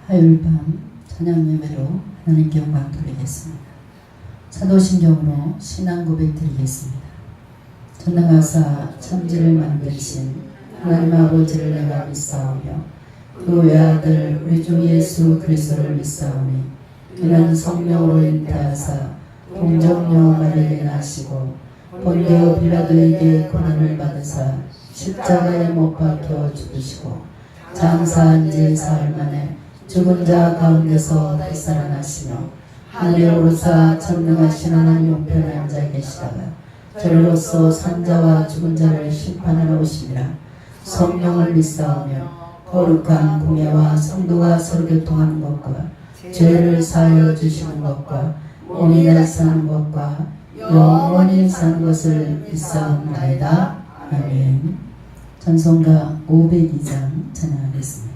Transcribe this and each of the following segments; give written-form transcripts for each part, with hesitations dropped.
화요일 밤 찬양 예배로 하나님께 영광 돌리겠습니다. 사도신경으로 신앙 고백 드리겠습니다. 전능하사 천지를 만드신 하나님 아버지를 내가 믿사오며 그 외아들 우리 주 예수 그리스도를 믿사오니 그는 성령으로 잉태하사 동정녀 마리아에게 나시고 본디오 빌라도에게 고난을 받으사 십자가에 못 박혀 죽으시고 장사한 지 사흘 만에 죽은 자 가운데서 다시 살아나시며 하늘에 오르사 전능하신 하나님 우편에 앉아 계시다가 저리로서 산자와 죽은 자를 심판하러 오시니라. 성령을 믿사오며 거룩한 공예와 성도가 서로 교통하는 것과 죄를 사하여 주시는 것과 몸이 날 사는 것과 영원히 사는 것을 믿사옵나이다. 아멘. 찬송가 502장 찬양하겠습니다.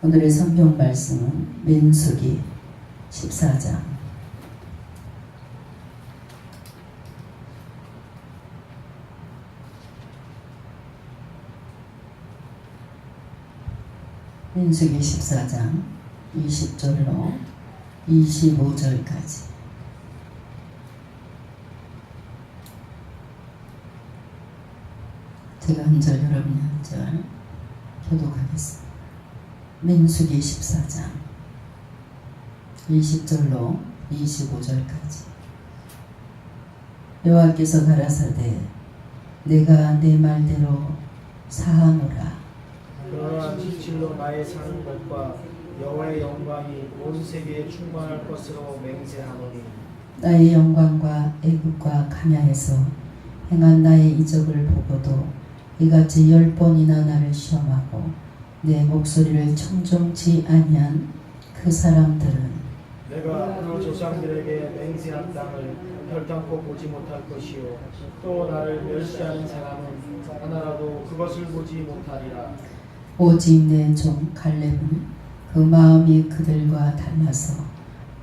오늘의 성경 말씀은 민수기 14장 민수기 14장 20절로 25절까지 제가 한 절 여러분이 한 절 교독하겠습니다. 민수기 14장 20절로 25절까지 여호와께서 가라사대 내가 내 말대로 사하노라. 그러나 진실로 나의 사는 것과 여호와의 영광이 온 세계에 충만할 것으로 맹세하노니 나의 영광과 애국과 감야에서 행한 나의 이적을 보고도 이같이 10번이나 나를 시험하고 내 목소리를 청종치 아니한 그 사람들은 내가 그 조상들에게 맹세한 땅을 결단코 보지 못할 것이요 또 나를 멸시하는 사람은 하나라도 그것을 보지 못하리라. 오직 내 종 갈렙은 그 마음이 그들과 달라서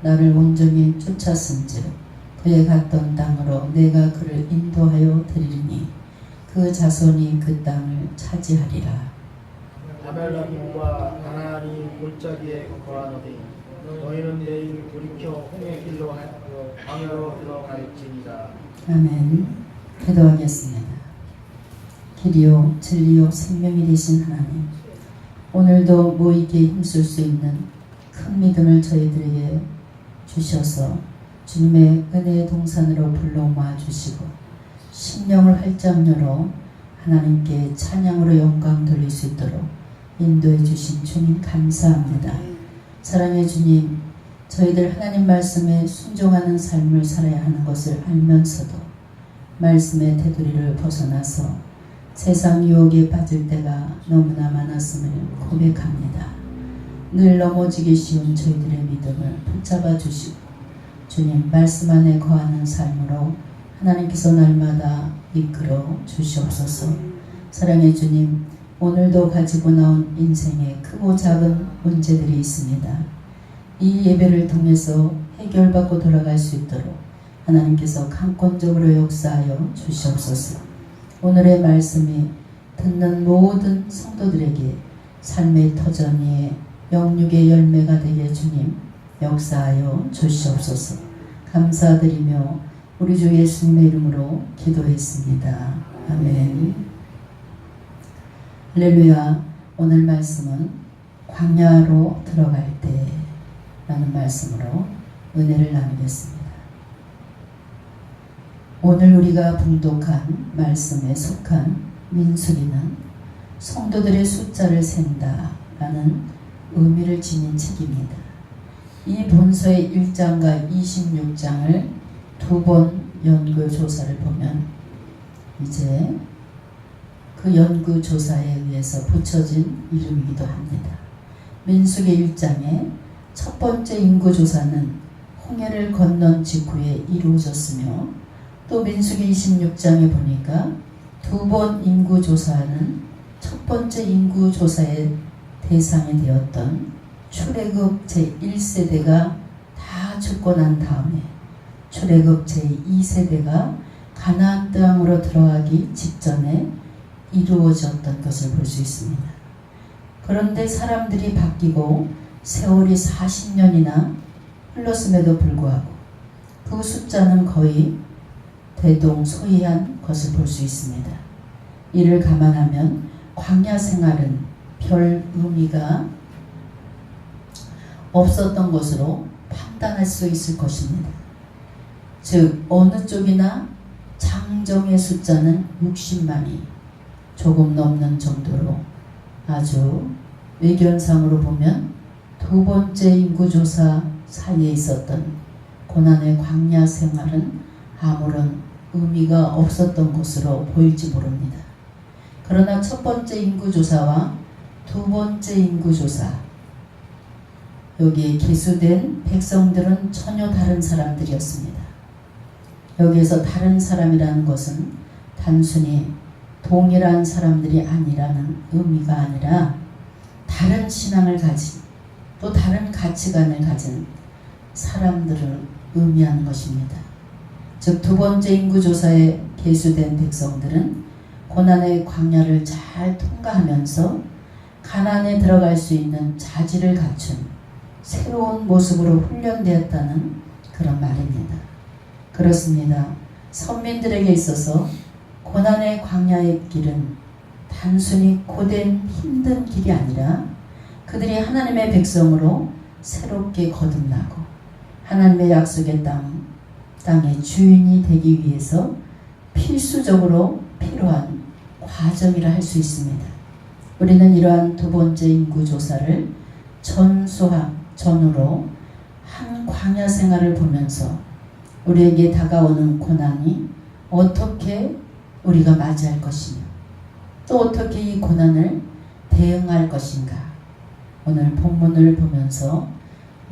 나를 온전히 쫓았은즉 그의 갔던 땅으로 내가 그를 인도하여 드리리니 그 자손이 그 땅을 차지하리라. 아멜라김과 가나안이 골짜기에 거하노니 너희는 내일 돌이켜 홍해 길로 광야로 들어갈지니라. 아멘. 기도하겠습니다. 길이요 진리요 생명이 되신 하나님, 오늘도 모이기에 힘쓸 수 있는 큰 믿음을 저희들에게 주셔서 주님의 은혜의 동산으로 불러 모아주시고 심령을 활짝 열어 하나님께 찬양으로 영광 돌릴 수 있도록 인도해 주신 주님 감사합니다. 사랑의 주님, 저희들 하나님 말씀에 순종하는 삶을 살아야 하는 것을 알면서도 말씀의 테두리를 벗어나서 세상 유혹에 빠질 때가 너무나 많았음을 고백합니다. 늘 넘어지기 쉬운 저희들의 믿음을 붙잡아 주시고 주님 말씀 안에 거하는 삶으로 하나님께서 날마다 이끌어 주시옵소서. 사랑의 주님, 오늘도 가지고 나온 인생의 크고 작은 문제들이 있습니다. 이 예배를 통해서 해결받고 돌아갈 수 있도록 하나님께서 강권적으로 역사하여 주시옵소서. 오늘의 말씀이 듣는 모든 성도들에게 삶의 터전 위에 영육의 열매가 되게 주님 역사하여 주시옵소서. 감사드리며 우리 주 예수님의 이름으로 기도했습니다. 아멘. 할렐루야. 오늘 말씀은 광야로 들어갈 때 라는 말씀으로 은혜를 나누겠습니다. 오늘 우리가 봉독한 말씀에 속한 민수기는 성도들의 숫자를 센다 라는 의미를 지닌 책입니다. 이 본서의 1장과 26장을 두 번 연구조사를 보면 이제 그 연구조사에 의해서 붙여진 이름이기도 합니다. 민수기 1장의 첫 번째 인구조사는 홍해를 건넌 직후에 이루어졌으며 또 민수기 26장에 보니까 두 번 인구조사는 첫 번째 인구조사의 대상이 되었던 출애굽 제1세대가 다 죽고 난 다음에 출애굽 제2세대가 가나안 땅으로 들어가기 직전에 이루어졌던 것을 볼 수 있습니다. 그런데 사람들이 바뀌고 세월이 40년이나 흘렀음에도 불구하고 그 숫자는 거의 대동소이한 것을 볼 수 있습니다. 이를 감안하면 광야 생활은 별 의미가 없었던 것으로 판단할 수 있을 것입니다. 즉 어느 쪽이나 장정의 숫자는 60만이 조금 넘는 정도로 아주 외견상으로 보면 두 번째 인구조사 사이에 있었던 고난의 광야 생활은 아무런 의미가 없었던 것으로 보일지 모릅니다. 그러나 첫 번째 인구조사와 두 번째 인구조사, 여기에 기수된 백성들은 전혀 다른 사람들이었습니다. 여기에서 다른 사람이라는 것은 단순히 동일한 사람들이 아니라는 의미가 아니라 다른 신앙을 가진 또 다른 가치관을 가진 사람들을 의미하는 것입니다. 즉 두 번째 인구조사에 계수된 백성들은 고난의 광야를 잘 통과하면서 가나안에 들어갈 수 있는 자질을 갖춘 새로운 모습으로 훈련되었다는 그런 말입니다. 그렇습니다. 선민들에게 있어서 고난의 광야의 길은 단순히 고된 힘든 길이 아니라 그들이 하나님의 백성으로 새롭게 거듭나고 하나님의 약속의 땅의 주인이 되기 위해서 필수적으로 필요한 과정이라 할 수 있습니다. 우리는 이러한 두 번째 인구조사를 전으로 한 광야 생활을 보면서 우리에게 다가오는 고난이 어떻게 우리가 맞이할 것이며 또 어떻게 이 고난을 대응할 것인가, 오늘 본문을 보면서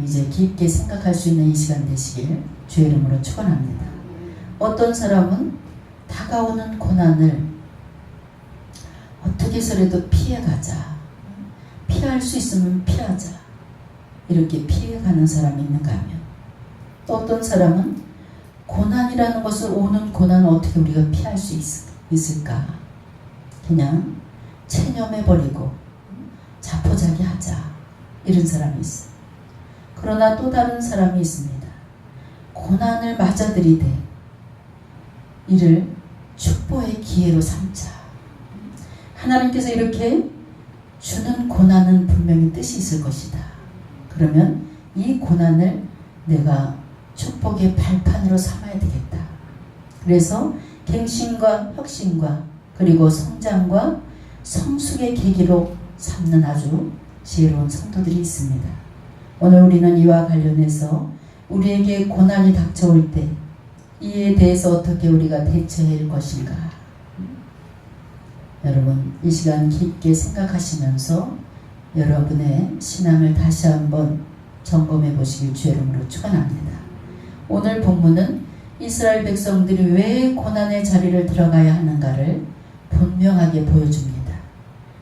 이제 깊게 생각할 수 있는 이 시간 되시길 주의 이름으로 축원합니다. 어떤 사람은 다가오는 고난을 어떻게 해서라도 피해가자, 피할 수 있으면 피하자, 이렇게 피해가는 사람이 있는가 하면 또 어떤 사람은 고난이라는 것을, 오는 고난을 어떻게 우리가 피할 수 있을까, 그냥 체념해버리고 자포자기하자, 이런 사람이 있어요. 그러나 또 다른 사람이 있습니다. 고난을 맞아들이되 이를 축복의 기회로 삼자. 하나님께서 이렇게 주는 고난은 분명히 뜻이 있을 것이다. 그러면 이 고난을 내가 축복의 발판으로 삼아야 되겠다. 그래서 갱신과 혁신과 그리고 성장과 성숙의 계기로 삼는 아주 지혜로운 성도들이 있습니다. 오늘 우리는 이와 관련해서 우리에게 고난이 닥쳐올 때 이에 대해서 어떻게 우리가 대처할 것인가? 여러분 이 시간 깊게 생각하시면서 여러분의 신앙을 다시 한번 점검해 보시길 주의 이름으로 축원합니다. 오늘 본문은 이스라엘 백성들이 왜 고난의 자리를 들어가야 하는가를 분명하게 보여줍니다.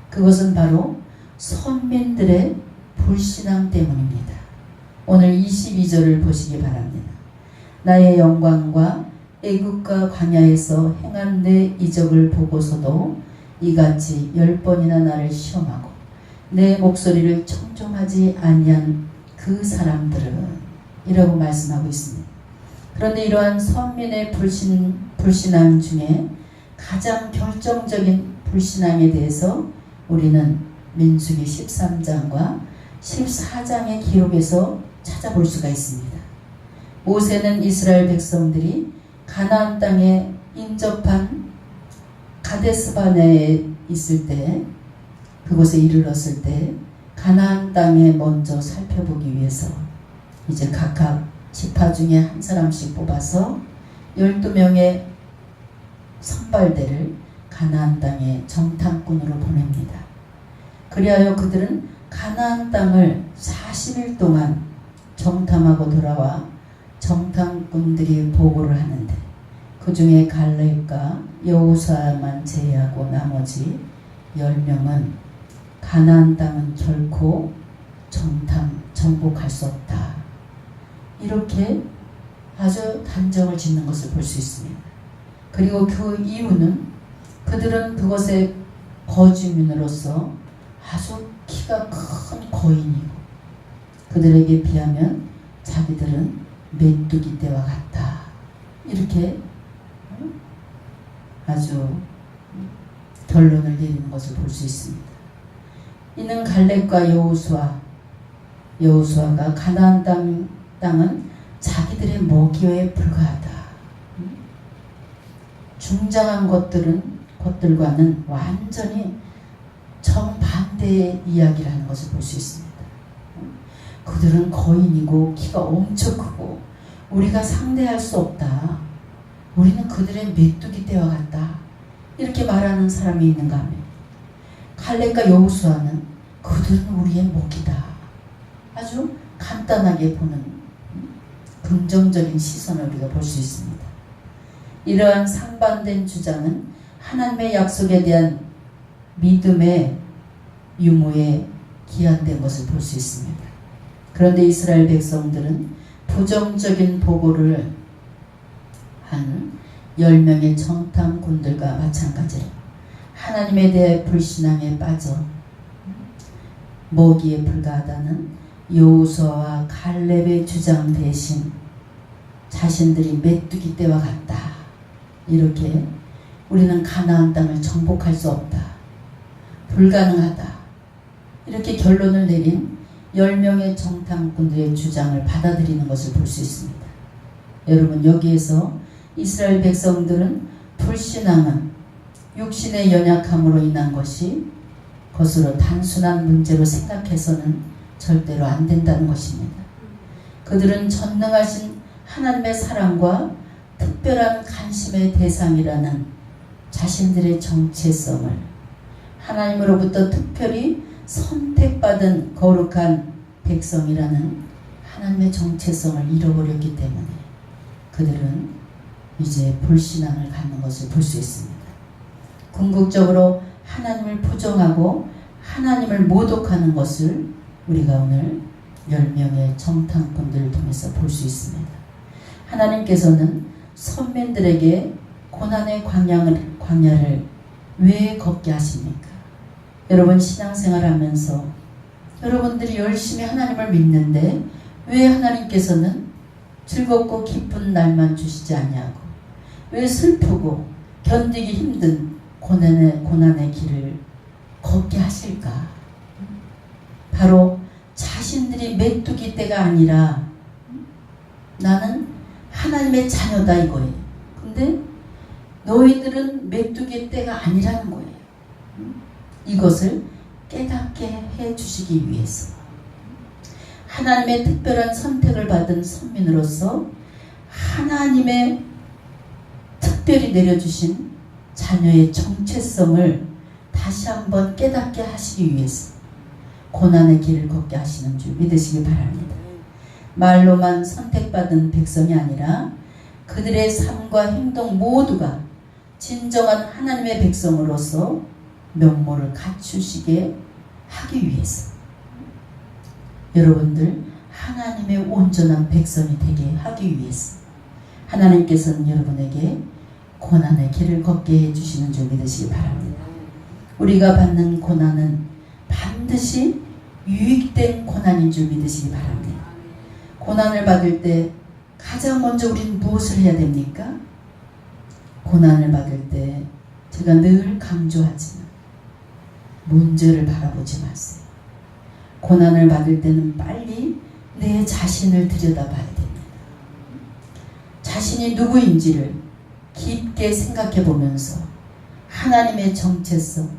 그것은 바로 선민들의 불신앙 때문입니다. 오늘 22절을 보시기 바랍니다. 나의 영광과 애국과 광야에서 행한 내 이적을 보고서도 이같이 10번이나 나를 시험하고 내 목소리를 청종하지 아니한 그 사람들은 이라고 말씀하고 있습니다. 그런데 이러한 선민의 불신앙 중에 가장 결정적인 불신앙에 대해서 우리는 민수기 13장과 14장의 기록에서 찾아볼 수가 있습니다. 모세는 이스라엘 백성들이 가나안 땅에 인접한 가데스바네에 있을 때, 그곳에 이르렀을 때 가나안 땅에 먼저 살펴보기 위해서 이제 각각 지파 중에 한 사람씩 뽑아서 12명의 선발대를 가나안 땅에 정탐꾼으로 보냅니다. 그리하여 그들은 가나안 땅을 40일 동안 정탐하고 돌아와 정탐꾼들이 보고를 하는데 그 중에 갈렙과 여호수아만 제외하고 나머지 10명은 가나안 땅은 결코 정복할 수 없다. 이렇게 아주 단정을 짓는 것을 볼 수 있습니다. 그리고 그 이유는 그들은 그것의 거주민으로서 아주 키가 큰 거인이고 그들에게 비하면 자기들은 메뚜기 떼와 같다. 이렇게 아주 결론을 내리는 것을 볼 수 있습니다. 이는 갈렙과 여호수아가 가나안 땅은 자기들의 먹이에 불과하다. 중장한 것들과는 완전히 정반대의 이야기를 하는 것을 볼 수 있습니다. 그들은 거인이고 키가 엄청 크고 우리가 상대할 수 없다. 우리는 그들의 메뚜기 떼와 같다. 이렇게 말하는 사람이 있는가 하면 갈렙과 여호수아는 그들은 우리의 먹이다. 아주 간단하게 보는 긍정적인 시선을 우리가 볼 수 있습니다. 이러한 상반된 주장은 하나님의 약속에 대한 믿음의 유무에 기한된 것을 볼 수 있습니다. 그런데 이스라엘 백성들은 부정적인 보고를 한 10명의 정탐꾼들과 마찬가지로 하나님에 대해 불신앙에 빠져 먹이에 불과하다는 여호수아와 갈렙의 주장 대신 자신들이 메뚜기 떼와 같다. 이렇게 우리는 가나안 땅을 정복할 수 없다. 불가능하다. 이렇게 결론을 내린 10명의 정탐꾼들의 주장을 받아들이는 것을 볼 수 있습니다. 여러분 여기에서 이스라엘 백성들은 불신앙은 육신의 연약함으로 인한 것으로 단순한 문제로 생각해서는 절대로 안 된다는 것입니다. 그들은 전능하신 하나님의 사랑과 특별한 관심의 대상이라는 자신들의 정체성을 하나님으로부터 특별히 선택받은 거룩한 백성이라는 하나님의 정체성을 잃어버렸기 때문에 그들은 이제 불신앙을 갖는 것을 볼 수 있습니다. 궁극적으로 하나님을 부정하고 하나님을 모독하는 것을 우리가 오늘 10명의 정탐꾼들을 통해서 볼 수 있습니다. 하나님께서는 선민들에게 고난의 광야를 왜 걷게 하십니까? 여러분 신앙생활 하면서 여러분들이 열심히 하나님을 믿는데 왜 하나님께서는 즐겁고 기쁜 날만 주시지 아니하고 왜 슬프고 견디기 힘든 고난의 길을 걷게 하실까? 바로 자신들이 메뚜기 떼가 아니라 나는 하나님의 자녀다 이거예요. 근데 너희들은 메뚜기 떼가 아니라는 거예요. 이것을 깨닫게 해주시기 위해서 하나님의 특별한 선택을 받은 선민으로서 하나님의 내려주신 자녀의 정체성을 다시 한번 깨닫게 하시기 위해서 고난의 길을 걷게 하시는 줄 믿으시기 바랍니다. 말로만 선택받은 백성이 아니라 그들의 삶과 행동 모두가 진정한 하나님의 백성으로서 면모를 갖추시게 하기 위해서 여러분들 하나님의 온전한 백성이 되게 하기 위해서 하나님께서는 여러분에게 고난의 길을 걷게 해주시는 줄 믿으시기 바랍니다. 우리가 받는 고난은 반드시 유익된 고난인 줄 믿으시기 바랍니다. 고난을 받을 때 가장 먼저 우리는 무엇을 해야 됩니까? 고난을 받을 때 제가 늘 강조하지만 문제를 바라보지 마세요. 고난을 받을 때는 빨리 내 자신을 들여다봐야 됩니다. 자신이 누구인지를 깊게 생각해 보면서 하나님의 정체성,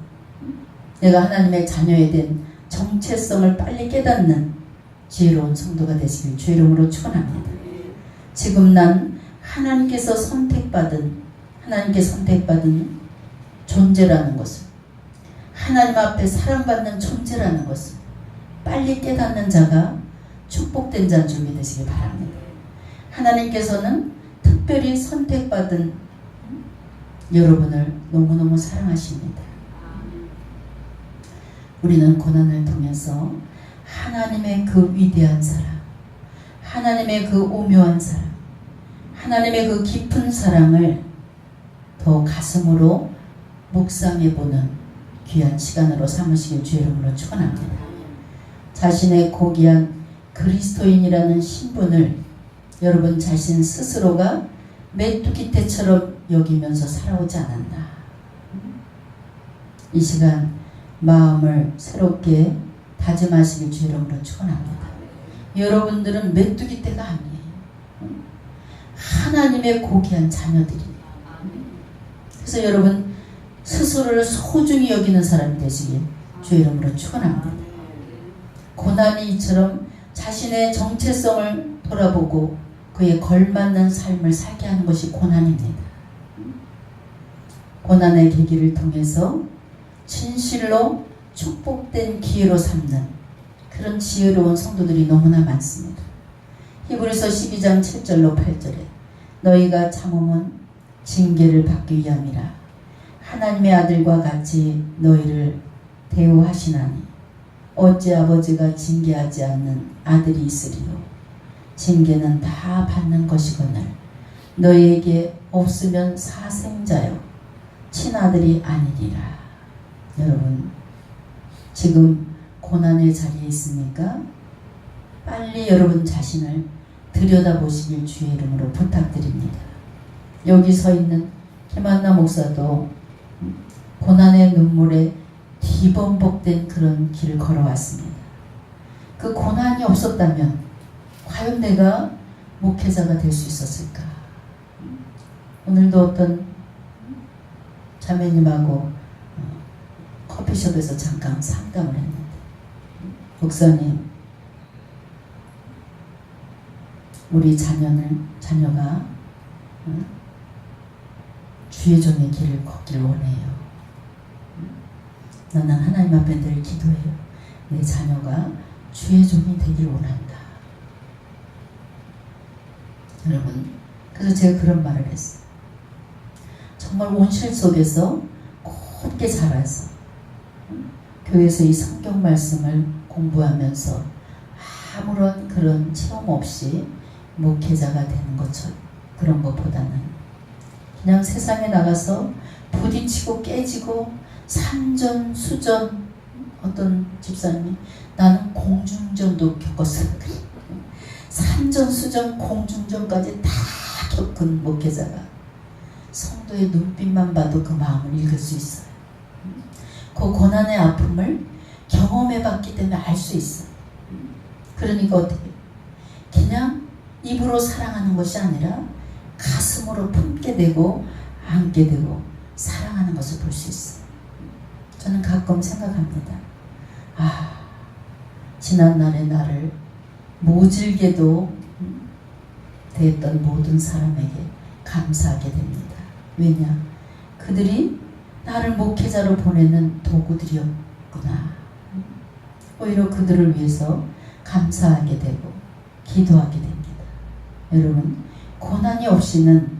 내가 하나님의 자녀에 대한 정체성을 빨리 깨닫는 지혜로운 성도가 되시길 주의 이름으로 축원합니다. 지금 난 하나님께 선택받은 존재라는 것을, 하나님 앞에 사랑받는 존재라는 것을 빨리 깨닫는 자가 축복된 자인 줄 믿으시기 바랍니다. 하나님께서는 특별히 선택받은 여러분을 너무너무 사랑하십니다. 우리는 고난을 통해서 하나님의 그 위대한 사랑, 하나님의 그 오묘한 사랑, 하나님의 그 깊은 사랑을 더 가슴으로 묵상해보는 귀한 시간으로 삼으시길 주의 이름으로 축원합니다. 자신의 고귀한 그리스도인이라는 신분을 여러분 자신 스스로가 메뚜기떼처럼 여기면서 살아오지 않았나. 이 시간 마음을 새롭게 다짐하시길 주의 이름으로 축원합니다. 여러분들은 메뚜기떼가 아니에요. 하나님의 고귀한 자녀들이에요. 그래서 여러분 스스로를 소중히 여기는 사람이 되시길 주의 이름으로 축원합니다. 고난이 이처럼 자신의 정체성을 돌아보고 그에 걸맞는 삶을 살게 하는 것이 고난입니다. 고난의 계기를 통해서 진실로 축복된 기회로 삼는 그런 지혜로운 성도들이 너무나 많습니다. 히브리서 12장 7절로 8절에 너희가 참음은 징계를 받기 위함이라 하나님의 아들과 같이 너희를 대우하시나니 어찌 아버지가 징계하지 않는 아들이 있으리요. 징계는 다 받는 것이거늘 너희에게 없으면 사생자요 친아들이 아니리라. 여러분 지금 고난의 자리에 있습니까? 빨리 여러분 자신을 들여다보시길 주의 이름으로 부탁드립니다. 여기 서 있는 김한나 목사도 고난의 눈물에 뒤범벅된 그런 길을 걸어왔습니다. 그 고난이 없었다면 과연 내가 목회자가 될 수 있었을까? 오늘도 어떤 자매님하고 커피숍에서 잠깐 상담을 했는데 목사님 우리 자녀가 주의 종의 길을 걷길 원해요. 나는 하나님 앞에 늘 기도해요. 내 자녀가 주의 종이 되길 원한다. 여러분 그래서 제가 그런 말을 했어요. 정말 온실 속에서 곧게 자라서 교회에서 이 성경 말씀을 공부하면서 아무런 그런 체험 없이 목회자가 되는 것처럼 그런 것보다는 그냥 세상에 나가서 부딪히고 깨지고 산전수전 어떤 집사님이 나는 공중전도 겪었어요. 산전수전 공중전까지 다 겪은 목회자가 성도의 눈빛만 봐도 그 마음을 읽을 수 있어요. 그 고난의 아픔을 경험해봤기 때문에 알 수 있어요. 그러니까 어떻게 그냥 입으로 사랑하는 것이 아니라 가슴으로 품게 되고 안게 되고 사랑하는 것을 볼 수 있어요. 저는 가끔 생각합니다. 지난날의 나를 모질게도 대했던 모든 사람에게 감사하게 됩니다. 왜냐? 그들이 나를 목회자로 보내는 도구들이었구나. 오히려 그들을 위해서 감사하게 되고 기도하게 됩니다. 여러분, 고난이 없이는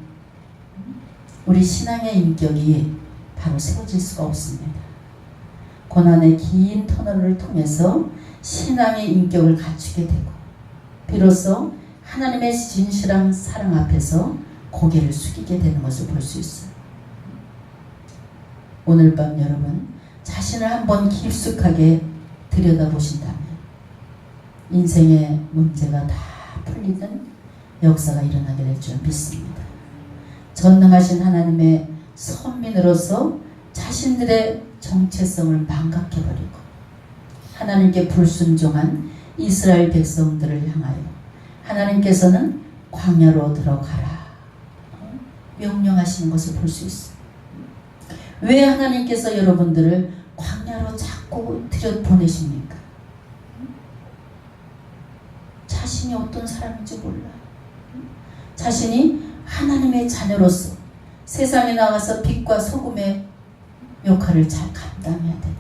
우리 신앙의 인격이 바로 세워질 수가 없습니다. 고난의 긴 터널을 통해서 신앙의 인격을 갖추게 되고 비로소 하나님의 진실한 사랑 앞에서 고개를 숙이게 되는 것을 볼 수 있어요. 오늘 밤 여러분 자신을 한번 깊숙하게 들여다보신다면 인생의 문제가 다 풀리는 역사가 일어나게 될 줄 믿습니다. 전능하신 하나님의 선민으로서 자신들의 정체성을 망각해버리고 하나님께 불순종한 이스라엘 백성들을 향하여 하나님께서는 광야로 들어가라 명령하시는 것을 볼 수 있어요. 왜 하나님께서 여러분들을 광야로 자꾸 들여보내십니까? 자신이 어떤 사람인지 몰라. 자신이 하나님의 자녀로서 세상에 나가서 빛과 소금의 역할을 잘 감당해야 되는데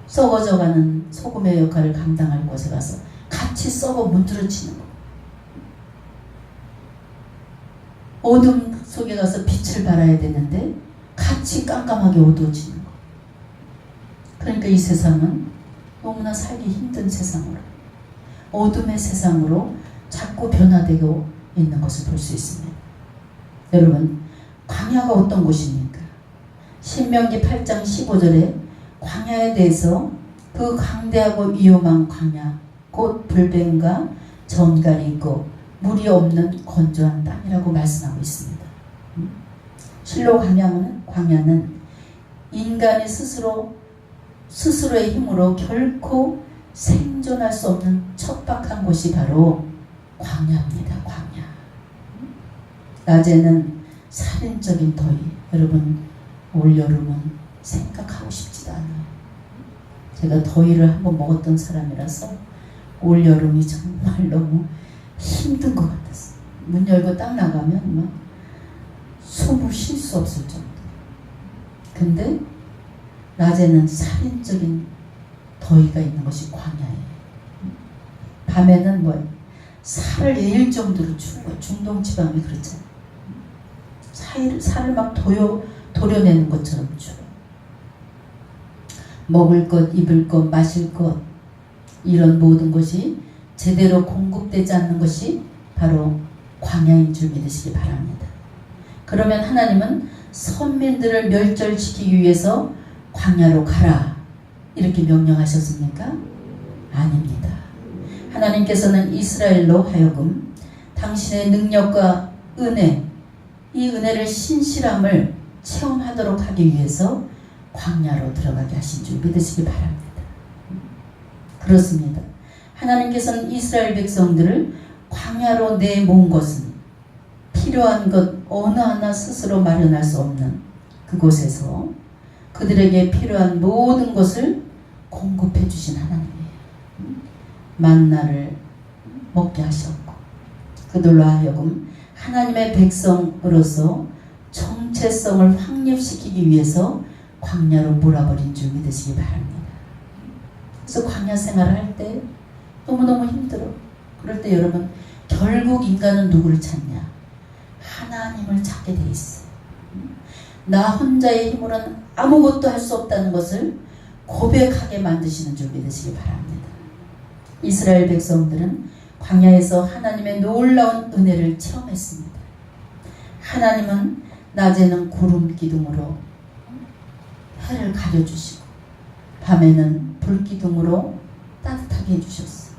썩어져가는 소금의 역할을 감당할 곳에 가서 같이 썩어 문드러지는 거. 어둠 속에 가서 빛을 발해야 되는데 같이 깜깜하게 어두워지는 거. 그러니까 이 세상은 너무나 살기 힘든 세상으로 어둠의 세상으로 자꾸 변화되고 있는 것을 볼 수 있습니다. 여러분, 광야가 어떤 곳입니까? 신명기 8장 15절에 광야에 대해서 그 강대하고 위험한 광야 곧 불뱀과 전갈이 있고 물이 없는 건조한 땅이라고 말씀하고 있습니다. 실로 광야는 인간이 스스로의 힘으로 결코 생존할 수 없는 척박한 곳이 바로 광야입니다. 광야. 낮에는 살인적인 더위. 여러분, 올여름은 생각하고 싶지도 않아요. 제가 더위를 한번 먹었던 사람이라서 올여름이 정말 너무 힘든 것 같았어요. 문 열고 딱 나가면 막 숨을 쉴 수 없을 정도. 근데 낮에는 살인적인 더위가 있는 것이 광야예요. 밤에는 뭐예요? 살을 에일 정도로 추운 거예요. 중동 지방이 그렇잖아요. 살을 막 도려내는 것처럼 추워요. 먹을 것, 입을 것, 마실 것 이런 모든 것이 제대로 공급되지 않는 것이 바로 광야인 줄 믿으시기 바랍니다. 그러면 하나님은 선민들을 멸절시키기 위해서 광야로 가라 이렇게 명령하셨습니까? 아닙니다. 하나님께서는 이스라엘로 하여금 당신의 능력과 은혜, 이 은혜를 신실함을 체험하도록 하기 위해서 광야로 들어가게 하신 줄 믿으시기 바랍니다. 그렇습니다. 하나님께서는 이스라엘 백성들을 광야로 내몬 것은 필요한 것 어느 하나 스스로 마련할 수 없는 그곳에서 그들에게 필요한 모든 것을 공급해 주신 하나님이에요. 만나를 먹게 하셨고 그들로 하여금 하나님의 백성으로서 정체성을 확립시키기 위해서 광야로 몰아버린 줄 믿으시기 바랍니다. 그래서 광야 생활을 할 때 너무너무 힘들어. 그럴 때 여러분 결국 인간은 누구를 찾냐? 하나님을 찾게 돼 있어요. 나 혼자의 힘으로는 아무것도 할 수 없다는 것을 고백하게 만드시는 줄 믿으시기 바랍니다. 이스라엘 백성들은 광야에서 하나님의 놀라운 은혜를 체험했습니다. 하나님은 낮에는 구름 기둥으로 해를 가려주시고 밤에는 불 기둥으로 따뜻하게 해주셨어요.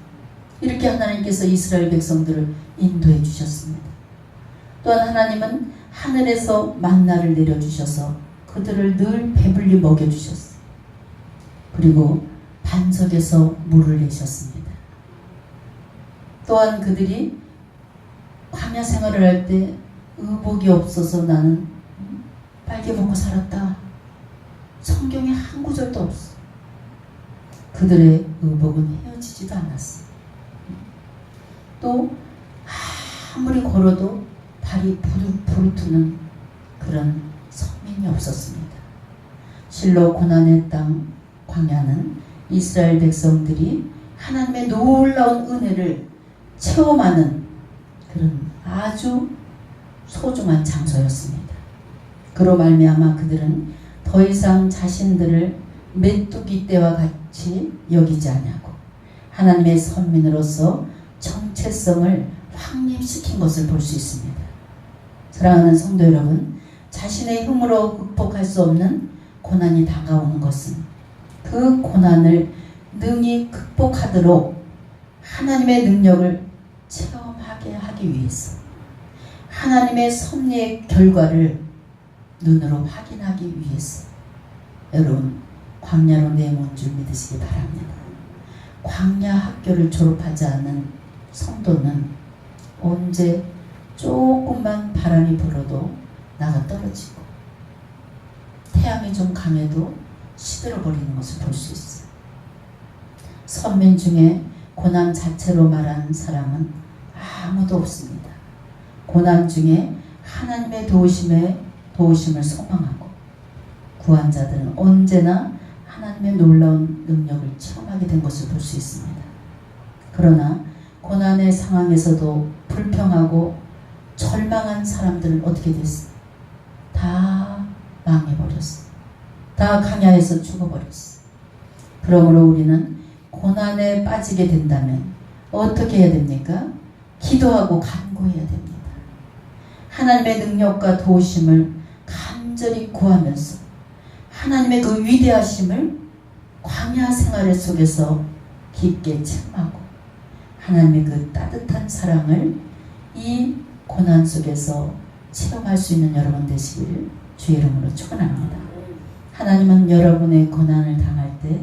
이렇게 하나님께서 이스라엘 백성들을 인도해 주셨습니다. 또한 하나님은 하늘에서 만나를 내려주셔서 그들을 늘 배불리 먹여주셨어요. 그리고 반석에서 물을 내셨습니다. 또한 그들이 광야 생활을 할 때 의복이 없어서 나는 빨개 먹고 살았다. 성경에 한 구절도 없어. 그들의 의복은 헤어지지도 않았어. 또 아무리 걸어도 발이 부르트는 그런 선민이 없었습니다. 실로 고난의 땅 광야는 이스라엘 백성들이 하나님의 놀라운 은혜를 체험하는 그런 아주 소중한 장소였습니다. 그로 말미암아 그들은 더 이상 자신들을 메뚜기 떼와 같이 여기지 아니하고 하나님의 선민으로서 정체성을 확립시킨 것을 볼 수 있습니다. 사랑하는 성도 여러분, 자신의 힘으로 극복할 수 없는 고난이 다가오는 것은 그 고난을 능히 극복하도록 하나님의 능력을 체험하게 하기 위해서 하나님의 섭리의 결과를 눈으로 확인하기 위해서 여러분 광야로 내몬 줄 믿으시기 바랍니다. 광야 학교를 졸업하지 않은 성도는 언제 조금만 바람이 불어도 나가 떨어지고 태양이 좀 강해도 시들어버리는 것을 볼 수 있어요. 선민 중에 고난 자체로 말하는 사람은 아무도 없습니다. 고난 중에 하나님의 도우심을 소망하고 구한 자들은 언제나 하나님의 놀라운 능력을 체험하게 된 것을 볼 수 있습니다. 그러나 고난의 상황에서도 불평하고 절망한 사람들은 어떻게 됐어요? 다 망해버렸어요. 다 강야에서 죽어버렸어요. 그러므로 우리는 고난에 빠지게 된다면 어떻게 해야 됩니까? 기도하고 간구해야 됩니다. 하나님의 능력과 도우심을 간절히 구하면서 하나님의 그 위대하심을 광야 생활 속에서 깊게 체험하고 하나님의 그 따뜻한 사랑을 이 고난 속에서 체험할 수 있는 여러분 되시기를 주의 이름으로 축원합니다. 하나님은 여러분의 고난을 당할 때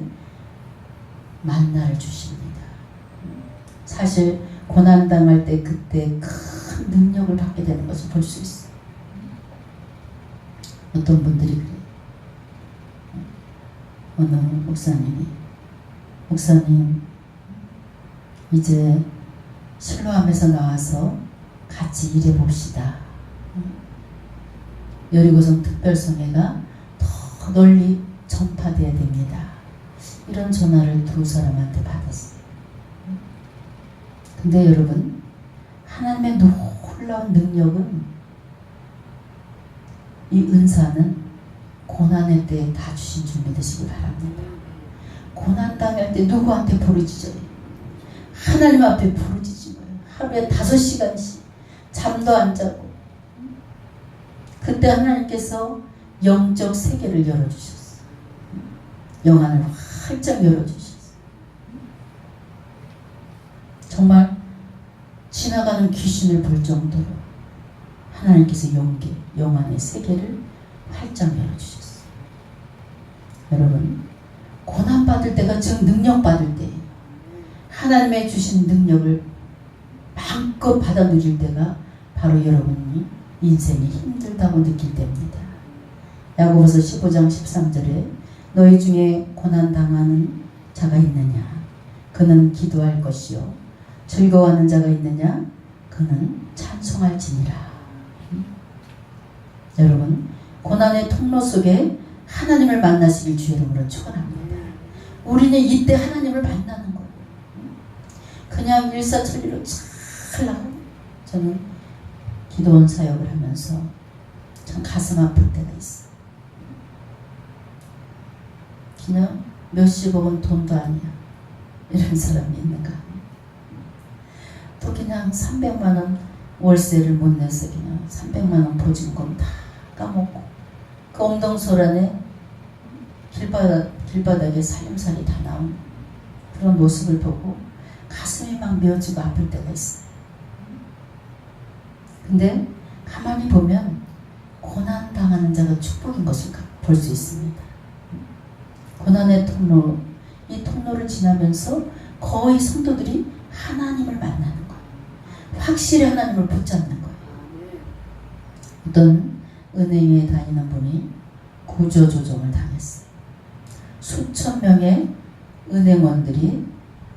만나를 주십니다. 사실 고난 당할 때 그때 큰 능력을 받게 되는 것을 볼 수 있어요. 어떤 분들이 그래요. 어느 목사님 이제 실로암에서 나와서 같이 일해 봅시다. 여리고성 특별성회가 더 널리 전파되어야 됩니다. 이런 전화를 두 사람한테 받았어요. 근데 여러분, 하나님의 놀라운 능력은, 이 은사는 고난의 때에 다 주신 줄 믿으시기 바랍니다. 고난 당할 때 누구한테 부르짖어요? 하나님 앞에 부르짖어요. 하루에 5시간씩 잠도 안 자고. 그때 하나님께서 영적 세계를 열어주셨어요. 영안을 활짝 열어주셨어요. 정말 지나가는 귀신을 볼 정도로 하나님께서 영안의 세계를 활짝 열어주셨어요. 여러분, 고난받을 때가 즉 능력받을 때, 하나님의 주신 능력을 마음껏 받아 누릴 때가 바로 여러분이 인생이 힘들다고 느낄 때입니다. 야고보서 15장 13절에 너희 중에 고난당하는 자가 있느냐? 그는 기도할 것이요. 즐거워하는 자가 있느냐? 그는 찬송할지니라. 여러분, 고난의 통로 속에 하나님을 만나시길 주의 이름으로 축원합니다. 우리는 이때 하나님을 만나는 거예요. 그냥 일사천리로 잘 나가고. 저는 기도원 사역을 하면서 참 가슴 아플 때가 있어요. 그냥 몇십억은 돈도 아니야. 이런 사람이 있는가. 또 그냥 300만 원 월세를 못 내서 그냥 300만 원 보증금 다 까먹고 그 엉덩소란에 길바닥에 살림살이 다 나온 그런 모습을 보고 가슴이 막 메어지고 아플 때가 있어요. 근데 가만히 보면 고난 당하는 자가 축복인 것을 볼 수 있습니다. 고난의 통로, 이 통로를 지나면서 거의 성도들이 하나님을 만나는 거예요. 확실히 하나님을 붙잡는 거예요. 어떤 은행에 다니는 분이 구조조정을 당했어요. 수천 명의 은행원들이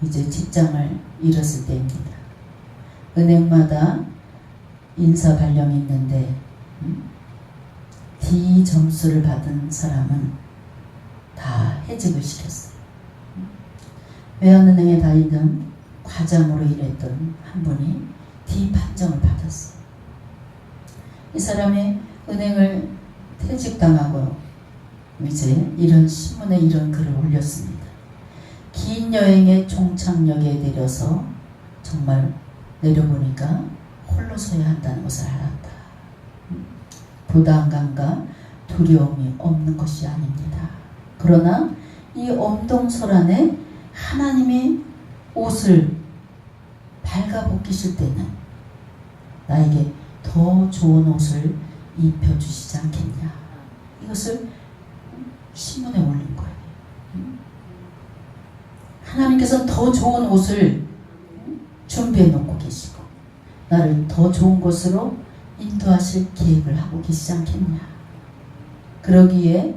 이제 직장을 잃었을 때입니다. 은행마다 인사 발령이 있는데 D 점수를 받은 사람은 다 해직을 시켰어요. 외환은행에 다니던 과장으로 일했던 한 분이 D 판정을 받았어요. 이 사람이 은행을 퇴직당하고 이제 이런 신문에 이런 글을 올렸습니다. 긴 여행의 종착역에 내려서 정말 내려보니까 홀로 서야 한다는 것을 알았다. 부담감과 두려움이 없는 것이 아닙니다. 그러나 이 엄동설안에 하나님이 옷을 발가벗기실 때는 나에게 더 좋은 옷을 입혀주시지 않겠냐. 이것을 신문에 올린 거예요. 하나님께서는 더 좋은 옷을 준비해 놓고 계시고 나를 더 좋은 곳으로 인도하실 계획을 하고 계시지 않겠냐. 그러기에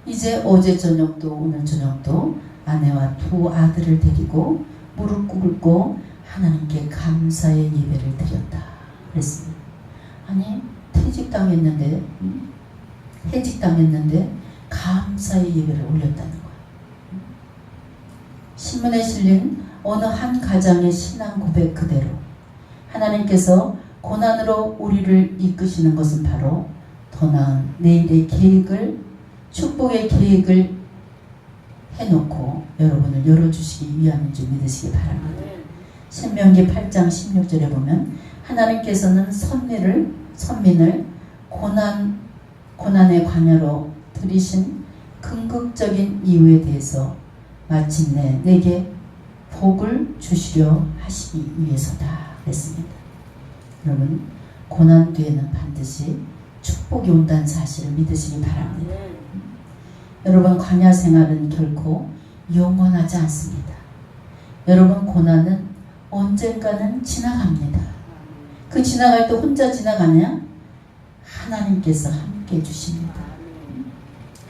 이제 어제 저녁도 오늘 저녁도 아내와 두 아들을 데리고 무릎 꿇고 하나님께 감사의 예배를 드렸다 그랬습니다. 아니 해직당했는데 감사의 예배를 올렸다는 거예요. 신문에 실린 어느 한 가장의 신앙 고백 그대로 하나님께서 고난으로 우리를 이끄시는 것은 바로 더 나은 내일의 계획을, 축복의 계획을 해놓고 여러분을 열어주시기 위함인 줄 믿으시기 바랍니다. 신명기 8장 16절에 보면 하나님께서는 선민을 고난의 광야로 들이신 궁극적인 이유에 대해서 마침내 내게 복을 주시려 하시기 위해서다 그랬습니다. 여러분, 고난 뒤에는 반드시 축복이 온다는 사실을 믿으시기 바랍니다. 여러분, 광야 생활은 결코 영원하지 않습니다. 여러분, 고난은 언젠가는 지나갑니다. 그 지나갈 때 혼자 지나가냐? 하나님께서 함께 해주십니다.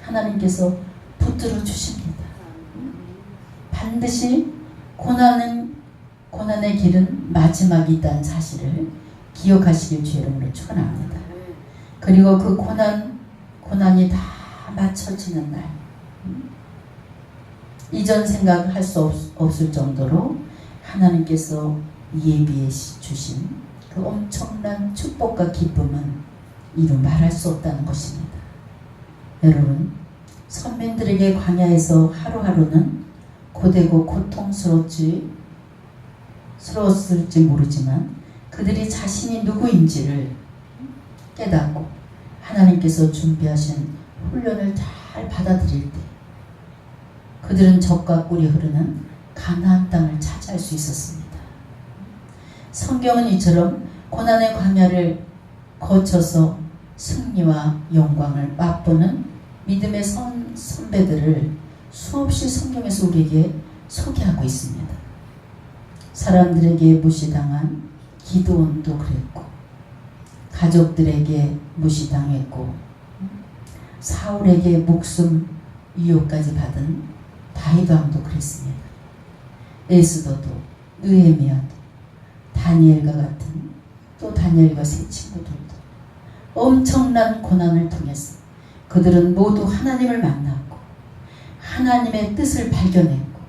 하나님께서 붙들어 주십니다. 반드시 고난의 길은 마지막이 있다는 사실을 기억하시길 주 이름으로 축원합니다. 그리고 그 고난이 다 맞춰지는 날, 이전 생각할 수 없을 정도로 하나님께서 예비해 주신 그 엄청난 축복과 기쁨은 이루 말할 수 없다는 것입니다. 여러분, 선민들에게 광야에서 하루하루는 고되고 고통스러웠을지 모르지만 그들이 자신이 누구인지를 깨닫고 하나님께서 준비하신 훈련을 잘 받아들일 때 그들은 젖과 꿀이 흐르는 가나안 땅을 차지할 수 있었습니다. 성경은 이처럼 고난의 광야를 거쳐서 승리와 영광을 맛보는 믿음의 선배들을 수없이 성경에서 우리에게 소개하고 있습니다. 사람들에게 무시당한 기드온도 그랬고, 가족들에게 무시당했고, 사울에게 목숨 위협까지 받은 다윗 왕도 그랬습니다. 에스더도, 느헤미야도, 다니엘과 같은, 또 다니엘과 세 친구들도 엄청난 고난을 통해서 그들은 모두 하나님을 만났고 하나님의 뜻을 발견했고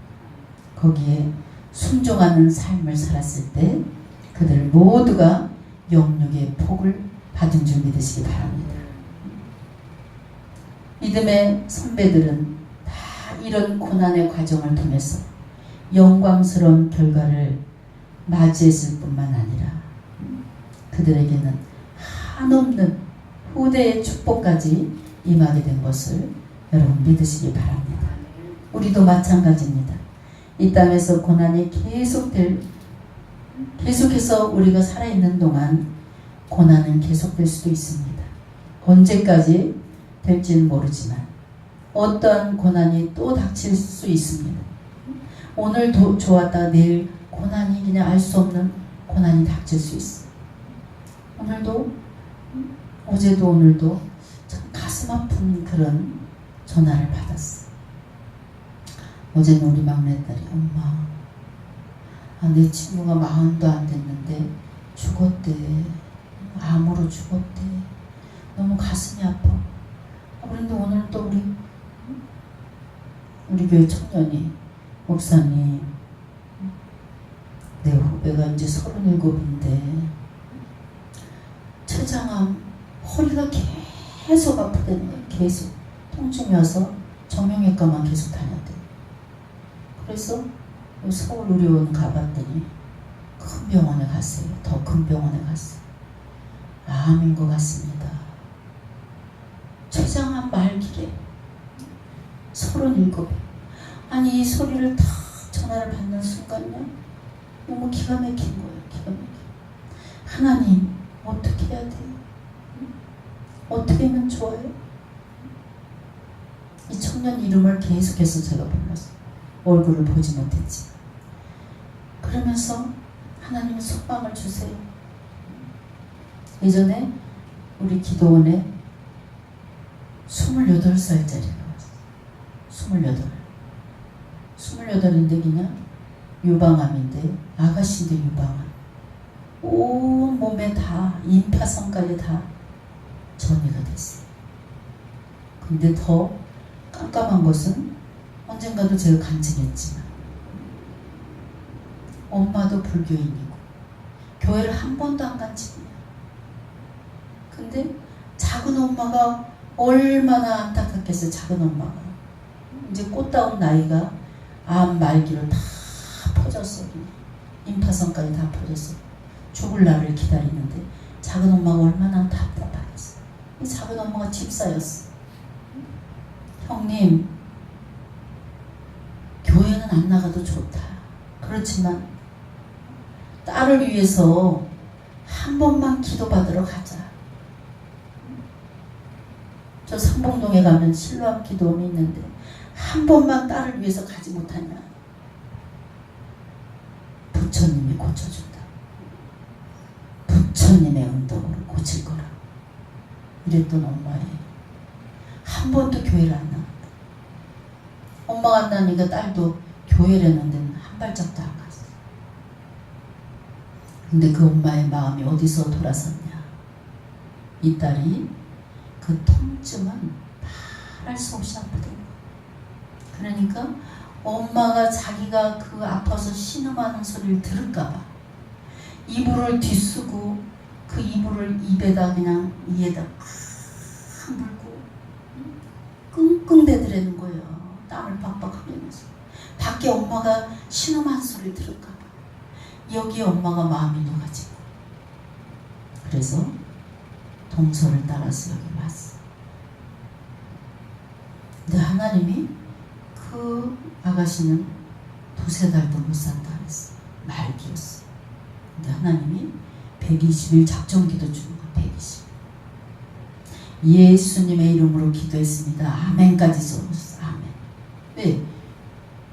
거기에 순종하는 삶을 살았을 때 그들 모두가 영육의 복을 받은 줄 믿으시기 바랍니다. 믿음의 선배들은 다 이런 고난의 과정을 통해서 영광스러운 결과를 맞이했을 뿐만 아니라 그들에게는 한없는 후대의 축복까지 임하게 된 것을 여러분 믿으시기 바랍니다. 우리도 마찬가지입니다. 이 땅에서 고난이 계속해서 우리가 살아있는 동안 고난은 계속될 수도 있습니다. 언제까지 될지는 모르지만 어떠한 고난이 또 닥칠 수 있습니다. 오늘 좋았다 내일 고난이 그냥 알 수 없는 고난이 닥칠 수 있어요. 오늘도 어제도 오늘도 참 가슴 아픈 그런 전화를 받았어요. 어제는 우리 막내딸이 엄마 내 친구가 40도 안 됐는데 죽었대. 암으로 죽었대. 너무 가슴이 아파. 그런데 오늘 또 우리 교회 청년이 목사님, 내 후배가 이제 37인데 췌장암, 허리가 계속 아프다는 거예요. 계속 통증이 와서 정형외과만 계속 다녔대. 그래서 서울 의료원 가봤더니 큰 병원에 갔어요. 더 큰 병원에 갔어요. 암인 것 같습니다. 췌장암 말기래. 37. 아니 이 소리를 딱 전화를 받는 순간요, 너무 기가 막힌 거예요. 기가 막힌. 하나님 어떻게 해야 돼요? 어떻게 하면 좋아요? 이 청년 이름을 계속해서 제가 불렀어요. 얼굴을 보지 못했지. 그러면서 하나님 소망을 주세요. 예전에 우리 기도원에 28살짜리가 왔어요. 28인데 그냥 유방암인데, 아가씨인데 유방암. 온 몸에 다, 임파선까지 다 전이가 됐어요. 근데 더 깜깜한 것은 언젠가도 제가 간증했지만 엄마도 불교인이고 교회를 한 번도 안 간 집이야. 근데 작은 엄마가 얼마나 안타깝겠어요. 작은 엄마가 이제 꽃다운 나이가 암 말기로 다 퍼졌어. 임파선까지 다 퍼졌어. 죽을 날을 기다리는데 작은 엄마가 얼마나 답답하겠어. 이 작은 엄마가 집사였어. 형님, 교회는 안 나가도 좋다. 그렇지만 딸을 위해서 한 번만 기도받으러 가자. 저 상봉동에 가면 신로암 기도원이 있는데 한 번만 딸을 위해서 가지 못하냐. 부처님이 고쳐준다. 부처님의 응덕으로 고칠 거라. 이랬던 엄마예요. 한 번도 교회를 안 나갔다. 엄마가 안 나니까 딸도 교회를 했는데 한 발짝도 안 갔어. 근데 그 엄마의 마음이 어디서 돌아섰냐. 이 딸이 그 통증은 말할 수 없이 아프대요. 그러니까 엄마가 자기가 그 아파서 신음하는 소리를 들을까봐 이불을 뒤쓰고 그 이불을 입에다 그냥 이에다 팍 물고 끙끙 대드라는 거예요. 땀을 빡빡 흘리면서. 밖에 엄마가 신음하는 소리를 들을까봐. 여기에 엄마가 마음이 녹아지고. 그래서 동서를 따라서 여기 왔어. 근데 하나님이 그 아가씨는 2-3달도 못 산다 그랬어. 말기였어. 근데 하나님이 120일 작정기도 주는 거. 120일. 예수님의 이름으로 기도했습니다. 아멘까지 써보셨어. 아멘. 왜?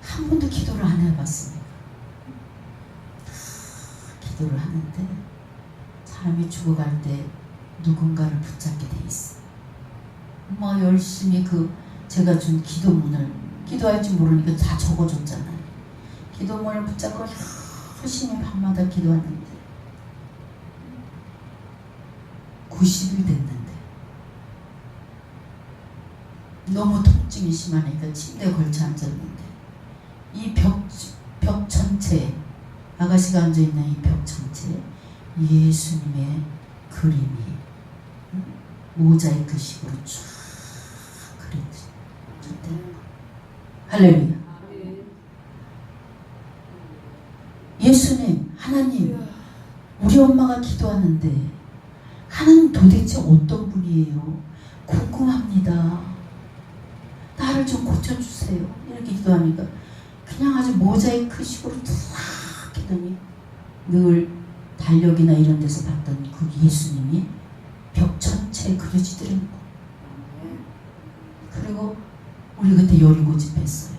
한 번도 기도를 안 해봤으니까. 기도를 하는데 사람이 죽어갈 때 누군가를 붙잡게 돼 있어. 엄마가 열심히 제가 준 기도문을, 기도할 줄 모르니까 다 적어줬잖아요. 기도문을 붙잡고 열심히 밤마다 기도하는데 90일 됐는데 너무 통증이 심하니까 침대에 걸쳐 앉았는데 이 벽 전체에, 아가씨가 앉아있는 이 벽 전체에 예수님의 그림이 모자이크식으로 쫙 그려졌대요. 할렐루야. 예수님, 하나님, 우리 엄마가 기도하는데 하나님 도대체 어떤 분이에요? 궁금합니다. 나를 좀 고쳐주세요. 이렇게 기도하니까 그냥 아주 모자이크식으로 탁 했더니 늘 달력이나 이런 데서 봤던 그 예수님이 벽 전체에 그려지더라는 거. 그리고 우리 그때 여리고 집회했어요.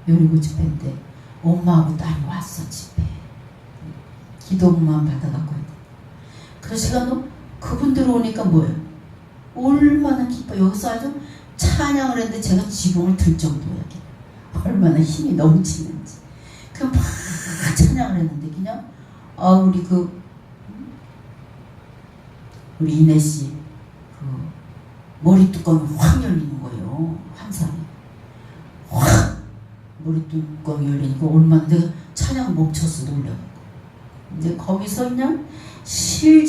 여리고 집회인데 엄마하고 딸이 왔어. 집회 기도만 받아갖고. 그래서 제가 그분들 오니까 뭐예요? 얼마나 기뻐. 여기서 아주 찬양을 했는데 제가 지붕을 들 정도야. 얼마나 힘이 넘치는지. 그냥 막 찬양을 했는데 그냥 우리 우리 이내씨 그 머리 뚜껑이 확 열리는 거예요. 항상 확 머리 뚜껑이 열리니까 얼마나 내가 찬양 멈췄어 놀래갖고 이제 거기서 그냥 실